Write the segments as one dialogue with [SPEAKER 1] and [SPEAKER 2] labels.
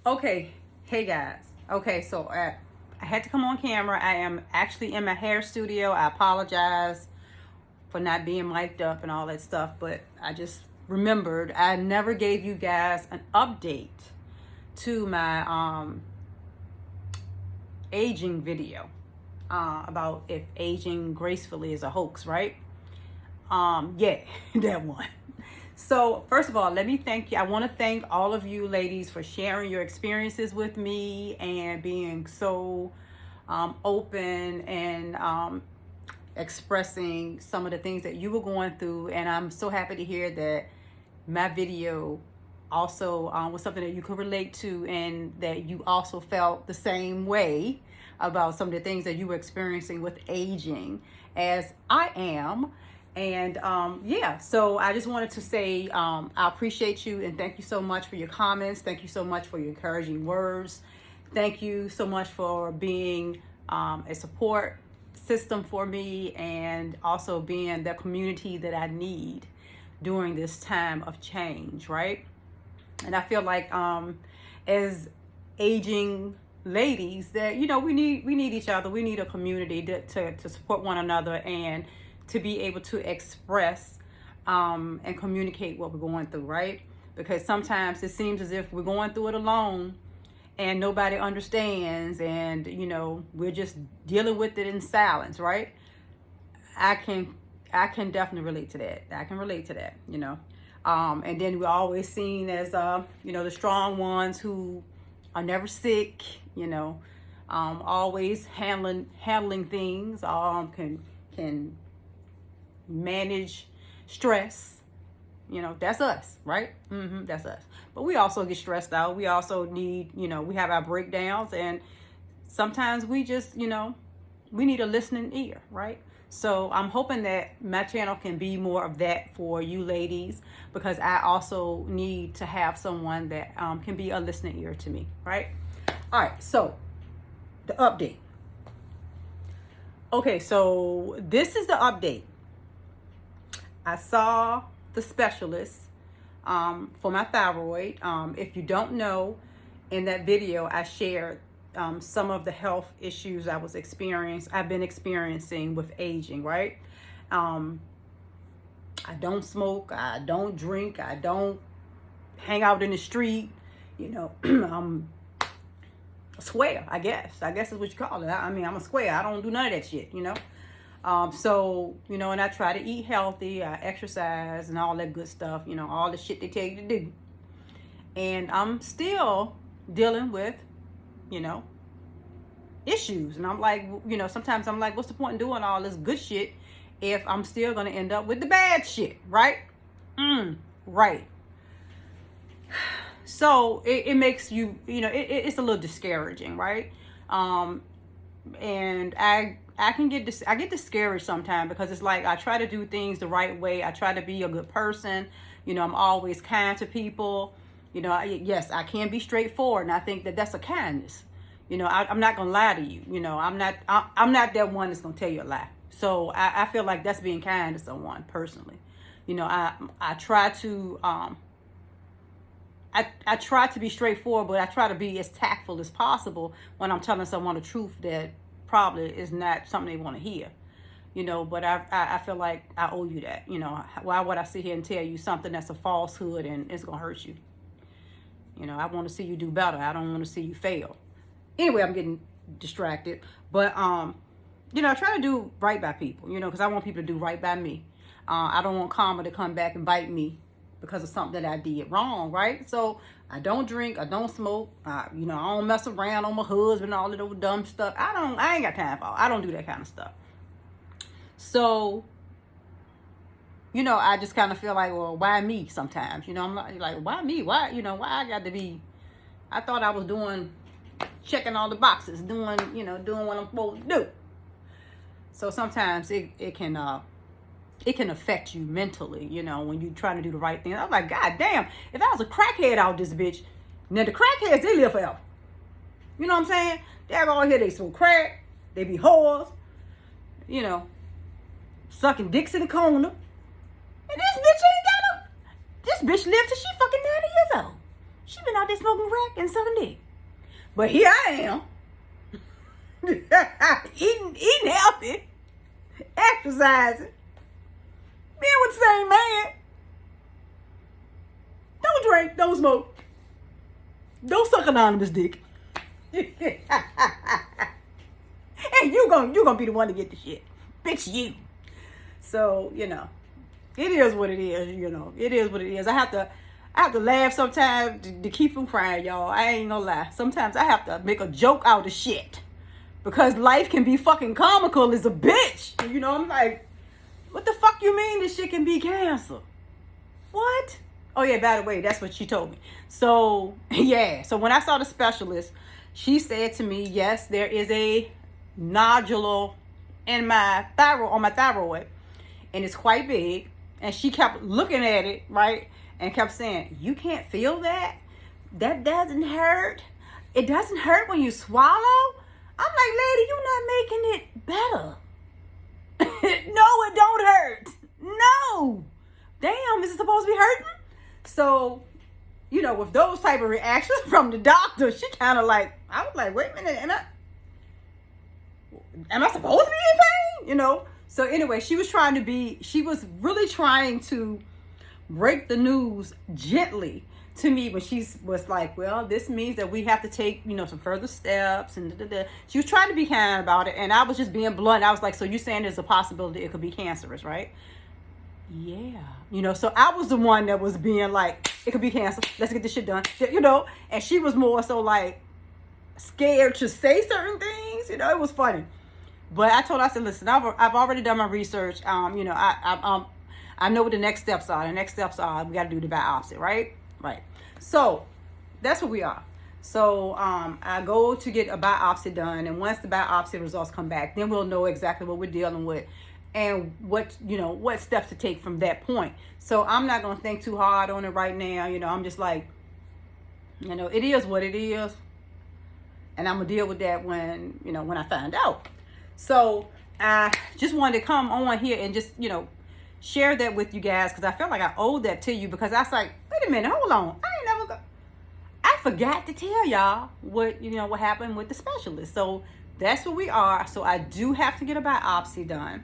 [SPEAKER 1] Okay, hey guys. Okay, so I had to come on camera. I am actually in my hair studio. I apologize for not being mic'd up and all that stuff, but I just remembered I never gave you guys an update to my aging video about if aging gracefully is a hoax, right? Yeah, that one. So first of all, let me thank you. I want to thank all of you ladies for sharing your experiences with me and being so open and expressing some of the things that you were going through. And I'm so happy to hear that my video also was something that you could relate to, and that you also felt the same way about some of the things that you were experiencing with aging as I am. And yeah, so I just wanted to say I appreciate you and thank you so much for your comments. Thank you so much for your encouraging words. Thank you so much for being a support system for me, and also being the community that I need during this time of change, right? And I feel like as aging ladies that, you know, we need each other. We need a community to support one another and to be able to express and communicate what we're going through, right? Because sometimes it seems as if we're going through it alone and nobody understands, and you know, we're just dealing with it in silence, right? I can definitely relate to that. I can relate to that, you know. And then we're always seen as you know, the strong ones who are never sick, you know, always handling things, can manage stress. You know, that's us, right? That's us. But we also get stressed out. We also need, you know, we have our breakdowns, and sometimes we just, you know, we need a listening ear, right? So I'm hoping that my channel can be more of that for you ladies, because I also need to have someone that can be a listening ear to me, right? All right, so the update. Okay, so this is the update. I saw the specialist for my thyroid. If you don't know, in that video I shared some of the health issues I've been experiencing with aging, right? I don't smoke, I don't drink, I don't hang out in the street, you know. I'm a square, I guess is what you call it. I mean, I'm a square. I don't do none of that shit, you know. So, you know, and I try to eat healthy, I exercise and all that good stuff, you know, all the shit they tell you to do. And I'm still dealing with, you know, issues. And I'm like, you know, sometimes I'm like, what's the point in doing all this good shit if I'm still going to end up with the bad shit, right? Right. So it makes you, you know, it's a little discouraging, right? And I get discouraged sometimes, because it's like I try to do things the right way. I try to be a good person. You know, I'm always kind to people. You know, yes, I can be straightforward, and I think that that's a kindness. You know, I'm not gonna lie to you. You know, I'm not that one that's gonna tell you a lie. So I feel like that's being kind to someone personally. You know, I try to I try to be straightforward, but I try to be as tactful as possible when I'm telling someone the truth that probably is not something they want to hear, you know. But I feel like I owe you that, you know. Why would I sit here and tell you something that's a falsehood and it's gonna hurt you? You know, I want to see you do better. I don't want to see you fail. Anyway, I'm getting distracted, but you know, I try to do right by people, you know, because I want people to do right by me. I don't want karma to come back and bite me because of something that I did wrong, right? So I don't drink, I don't smoke, you know, I don't mess around on my husband, all that old dumb stuff. I ain't got time for it. I don't do that kind of stuff. So, you know, I just kind of feel like, well, why me sometimes? You know, I'm like, why me? Why, you know, why I got to be, I thought I was checking all the boxes, doing what I'm supposed to do. So sometimes it can affect you mentally, you know, when you try to do the right thing. I'm like, God damn, if I was a crackhead out this bitch, now the crackheads, they live forever. You know what I'm saying? They're all here, they smoke crack, they be whores, you know, sucking dicks in the corner. And this bitch lived till she fucking 90 years old. She been out there smoking crack and sucking dick. But here I am, eating healthy, exercising, being with the same man. Don't drink, don't smoke, don't suck anonymous dick. And you gonna be the one to get the shit. Bitch, you. So, you know, it is what it is, you know. It is what it is. I have to laugh sometimes to keep from crying, y'all. I ain't gonna lie. Sometimes I have to make a joke out of shit. Because life can be fucking comical as a bitch. You know, I'm like, what the fuck you mean this shit can be cancer? What? Oh yeah, by the way, that's what she told me. So, yeah. So when I saw the specialist, she said to me, yes, there is a nodule in my thyroid, on my thyroid, and it's quite big. And she kept looking at it, right, and kept saying, you can't feel that? That doesn't hurt? It doesn't hurt when you swallow? I'm like, lady, you're not making it better. No, it don't hurt. No. Damn, is it supposed to be hurting? So, you know, with those type of reactions from the doctor, she kind of like, I was like, wait a minute, am I supposed to be in pain? You know? So anyway, she was really trying to break the news gently to me when she was like, well, this means that we have to take, you know, some further steps. And she was trying to be kind about it. And I was just being blunt. I was like, so you're saying there's a possibility it could be cancerous, right? Yeah. You know, so I was the one that was being like, it could be cancer. Let's get this shit done. You know, and she was more so like scared to say certain things. You know, it was funny. But I told her, I said, listen, I've already done my research. You know, I know what the next steps are. The next steps are we got to do the biopsy, right? Right. So that's what we are. So I go to get a biopsy done, and once the biopsy results come back, then we'll know exactly what we're dealing with and what steps to take from that point. So I'm not gonna think too hard on it right now. You know, I'm just like, you know, it is what it is, and I'm gonna deal with that when I find out. So I just wanted to come on here and just, you know, share that with you guys, because I felt like I owed that to you, because I was like, wait a minute, hold on. I forgot to tell y'all what happened with the specialist. So that's where we are. So I do have to get a biopsy done.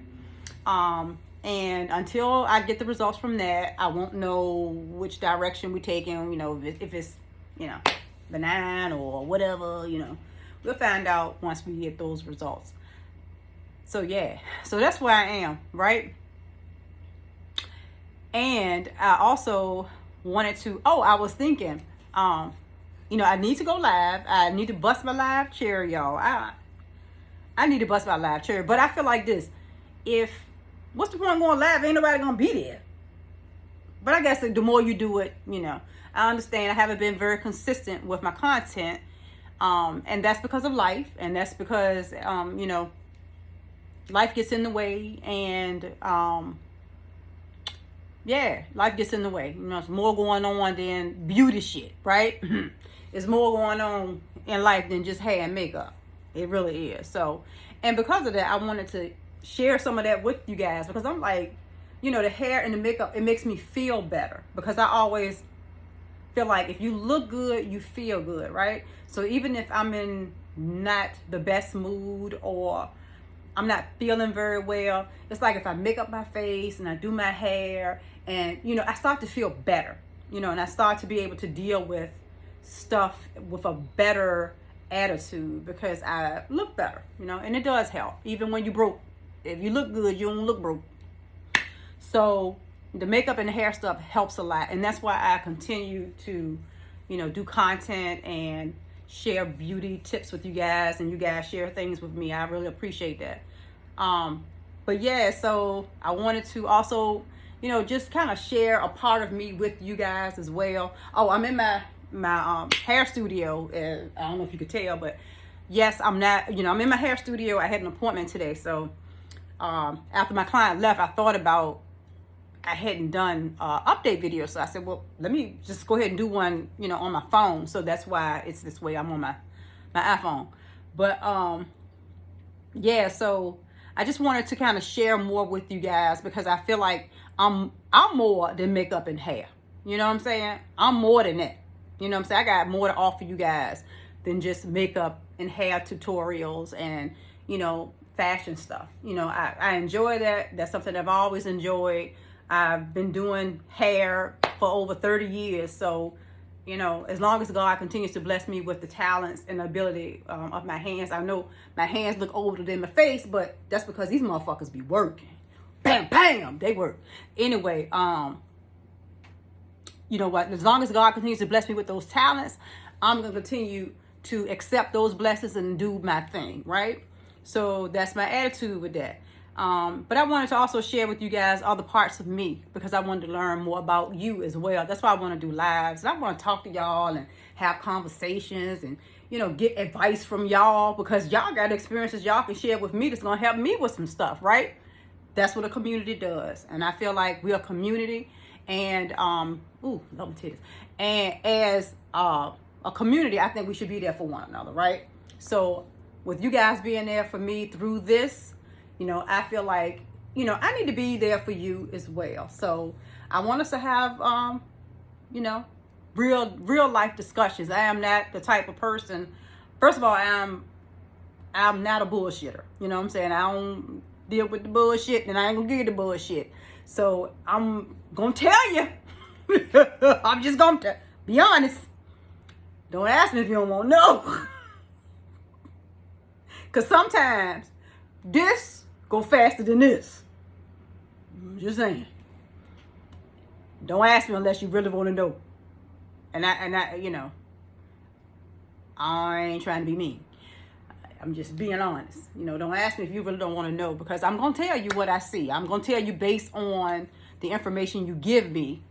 [SPEAKER 1] And until I get the results from that, I won't know which direction we're taking, you know, if it's, you know, benign or whatever, you know. We'll find out once we get those results. So yeah, so that's where I am, right? And I also wanted to, I was thinking, you know, I need to go live. I need to bust my live cherry, y'all. I need to bust my live cherry. But I feel like this, what's the point going live? Ain't nobody gonna be there. But I guess the more you do it, you know, I understand I haven't been very consistent with my content. And that's because of life. And that's because, you know, life gets in the way, and yeah, life gets in the way. You know, there's more going on than beauty shit, right? There's more going on in life than just hair and makeup. It really is. So, and because of that, I wanted to share some of that with you guys, because I'm like, you know, the hair and the makeup, it makes me feel better, because I always feel like if you look good, you feel good, right? So even if I'm in not the best mood, or I'm not feeling very well, it's like if I make up my face and I do my hair, and, you know, I start to feel better, you know, and I start to be able to deal with stuff with a better attitude, because I look better, you know, and it does help. Even when you broke, if you look good, you don't look broke. So the makeup and the hair stuff helps a lot, and that's why I continue to, you know, do content and share beauty tips with you guys, and you guys share things with me. I really appreciate that. But yeah, so I wanted to also, you know, just kind of share a part of me with you guys as well. I'm in my hair studio. I don't know if you could tell, but yes, I'm in my hair studio. I had an appointment today. So after my client left, I thought about, I hadn't done update video. So I said, well, let me just go ahead and do one, you know, on my phone. So that's why it's this way. I'm on my iPhone. But yeah, so I just wanted to kind of share more with you guys, because I feel like I'm more than makeup and hair. You know what I'm saying? I'm more than that. You know what I'm saying? I got more to offer you guys than just makeup and hair tutorials and, you know, fashion stuff. You know, I enjoy that. That's something I've always enjoyed. I've been doing hair for over 30 years. So, you know, as long as God continues to bless me with the talents and the ability of my hands. I know my hands look older than my face, but that's because these motherfuckers be working. Bam, bam, they work. Anyway, you know what? As long as God continues to bless me with those talents, I'm going to continue to accept those blessings and do my thing, right? So that's my attitude with that. But I wanted to also share with you guys other parts of me because I wanted to learn more about you as well. That's why I want to do lives. And I want to talk to y'all and have conversations and, you know, get advice from y'all because y'all got experiences y'all can share with me that's going to help me with some stuff, right? That's what a community does. And I feel like we're a community and, ooh, love titties. And as a community, I think we should be there for one another, right? So with you guys being there for me through this, you know, I feel like, you know, I need to be there for you as well. So I want us to have, you know, real life discussions. I am not the type of person, first of all, I'm not a bullshitter. You know what I'm saying? I don't deal with the bullshit and I ain't gonna give you the bullshit. So I'm gonna tell you. I'm just gonna be honest. Don't ask me if you don't want to know. Because sometimes this go faster than this. I'm just saying. Don't ask me unless you really want to know. And I, you know, I ain't trying to be mean. I'm just being honest. You know, don't ask me if you really don't want to know because I'm going to tell you what I see. I'm going to tell you based on the information you give me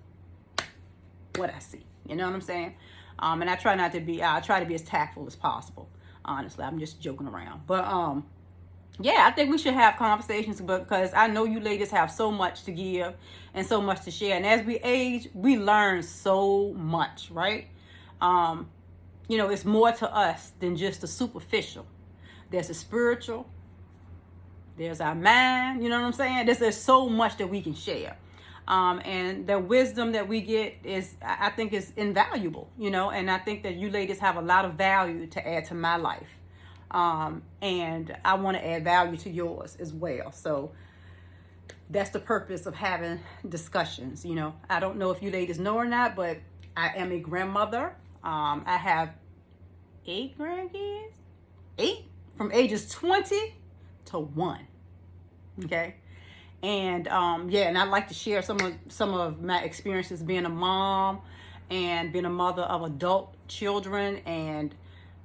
[SPEAKER 1] what I see. You know what I'm saying? And I try to be as tactful as possible. Honestly, I'm just joking around. But yeah, I think we should have conversations because I know you ladies have so much to give and so much to share. And as we age, we learn so much, right? You know, it's more to us than just the superficial. There's the spiritual. There's our mind. You know what I'm saying? There's so much that we can share. And the wisdom that we get is, I think, is invaluable, you know, and I think that you ladies have a lot of value to add to my life. And I want to add value to yours as well. So that's the purpose of having discussions. You know, I don't know if you ladies know or not, but I am a grandmother. I have 8 grandkids, 8 from ages 20 to 1. Okay. And yeah, and I'd like to share some of my experiences being a mom and being a mother of adult children and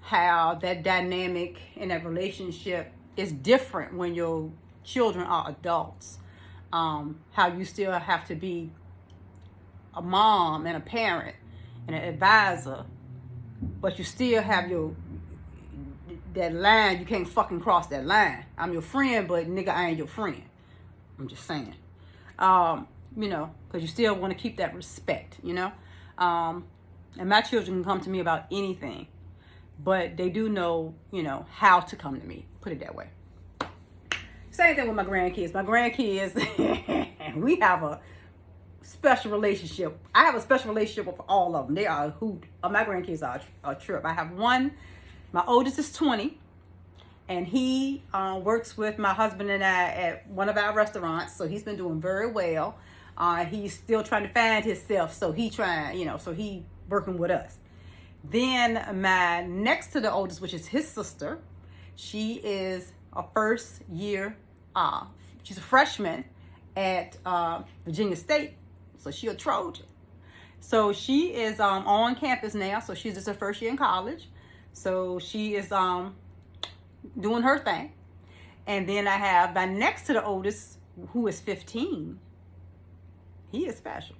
[SPEAKER 1] how that dynamic in that relationship is different when your children are adults. How you still have to be a mom and a parent and an advisor, but you still have that line. You can't fucking cross that line. I'm your friend, but nigga, I ain't your friend. I'm just saying, you know, because you still want to keep that respect, you know. And my children can come to me about anything, but they do know, you know, how to come to me. Put it that way. Same thing with my grandkids. My grandkids, we have a special relationship. I have a special relationship with all of them. They are a hoot. My grandkids are a trip. I have one. My oldest is 20. And he works with my husband and I at one of our restaurants. So he's been doing very well. He's still trying to find himself. So he working with us. Then my next to the oldest, which is his sister, she is a first year. She's a freshman at Virginia State. So she a Trojan. So she is on campus now. So she's just her first year in college. So she is doing her thing. And then I have my next to the oldest, who is 15. He is special.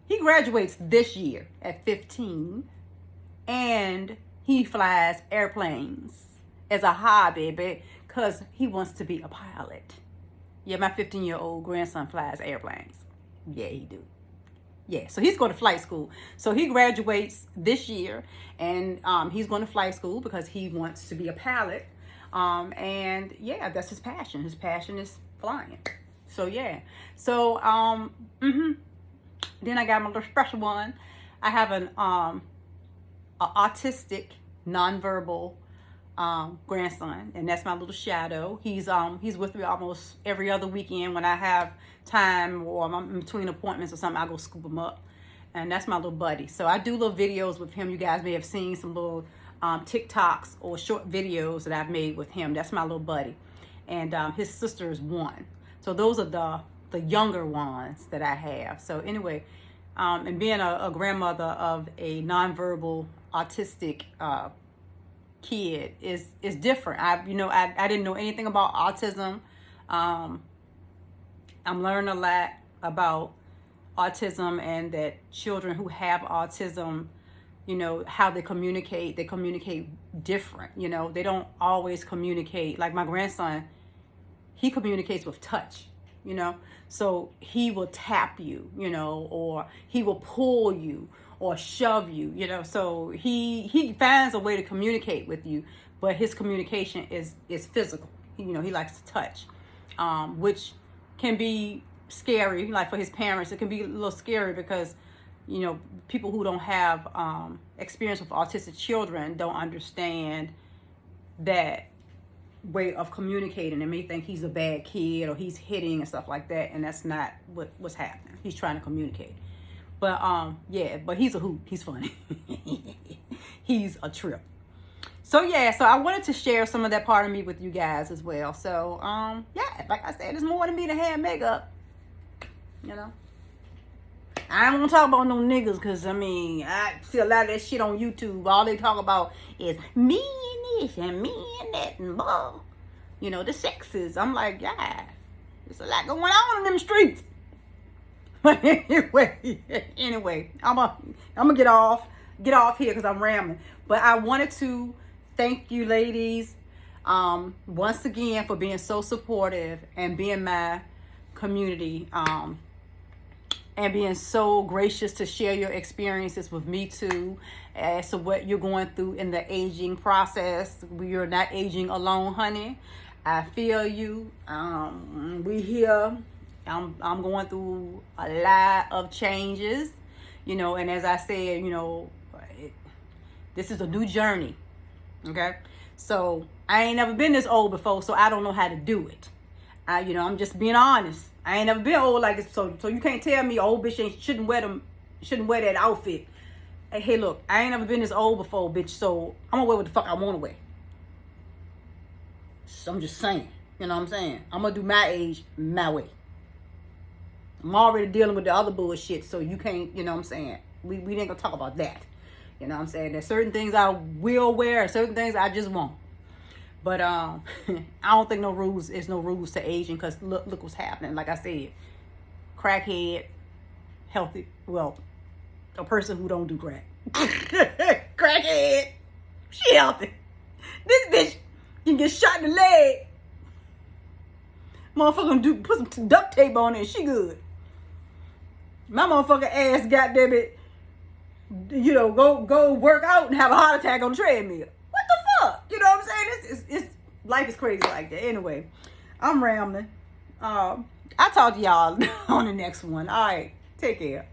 [SPEAKER 1] He graduates this year at 15, and he flies airplanes as a hobby because he wants to be a pilot. Yeah, my 15-year-old grandson flies airplanes. Yeah, he do. Yeah, so he's going to flight school. So he graduates this year, and he's going to flight school because he wants to be a pilot. And yeah, that's his passion. His passion is flying. So yeah. So then I got my little special one. I have an autistic, nonverbal grandson, and that's my little shadow. He's with me almost every other weekend when I have time or I'm in between appointments or something. I go scoop him up, and that's my little buddy. So I do little videos with him. You guys may have seen some little TikToks or short videos that I've made with him. That's my little buddy, and his sister is one. So those are the younger ones that I have. So anyway, and being a grandmother of a nonverbal autistic kid is different. I didn't know anything about autism. I'm learning a lot about autism, and that children who have autism, how they communicate different. They don't always communicate. Like my grandson, he communicates with touch, so he will tap you, or he will pull you or shove you, so he finds a way to communicate with you, but his communication is physical. He likes to touch, which can be scary. Like for his parents, it can be a little scary because people who don't have experience with autistic children don't understand that way of communicating, and may think he's a bad kid or he's hitting and stuff like that, and that's not what's happening. He's trying to communicate. But yeah, but he's a hoot. He's funny. He's a trip. So yeah, so I wanted to share some of that part of me with you guys as well. So yeah, like I said, it's more than me to have makeup. I don't want to talk about no niggas, because I see a lot of that shit on YouTube. All they talk about is me and this and me and that and blah. The sexes. I'm like, yeah, there's a lot going on in them streets. But anyway, I'm gonna get off here because I'm rambling. But I wanted to thank you ladies once again for being so supportive and being my community, and being so gracious to share your experiences with me too, as to what you're going through in the aging process. You're not aging alone, honey. I feel you. We here. I'm going through a lot of changes, and as I said, this is a new journey. Okay, so I ain't never been this old before, so I don't know how to do it. I'm just being honest. I ain't never been old like this, so you can't tell me old bitch shouldn't wear that outfit. Hey, look, I ain't never been this old before, bitch, so I'm gonna wear what the fuck I want to wear. So I'm just saying, what I'm saying? I'm gonna do my age my way. I'm already dealing with the other bullshit, so you can't, what I'm saying? We ain't gonna talk about that. What I'm saying? There's certain things I will wear and certain things I just won't. But I don't think there's no rules to aging, because look what's happening. Like I said, crackhead, healthy, well, a person who don't do crack. Crackhead, she healthy. This bitch can get shot in the leg. Motherfucker put some duct tape on it and she good. My motherfucking ass, goddamn it, go work out and have a heart attack on the treadmill. What the fuck? You know what I'm saying? It's life is crazy like that. Anyway, I'm rambling. I'll talk to y'all on the next one. All right, take care.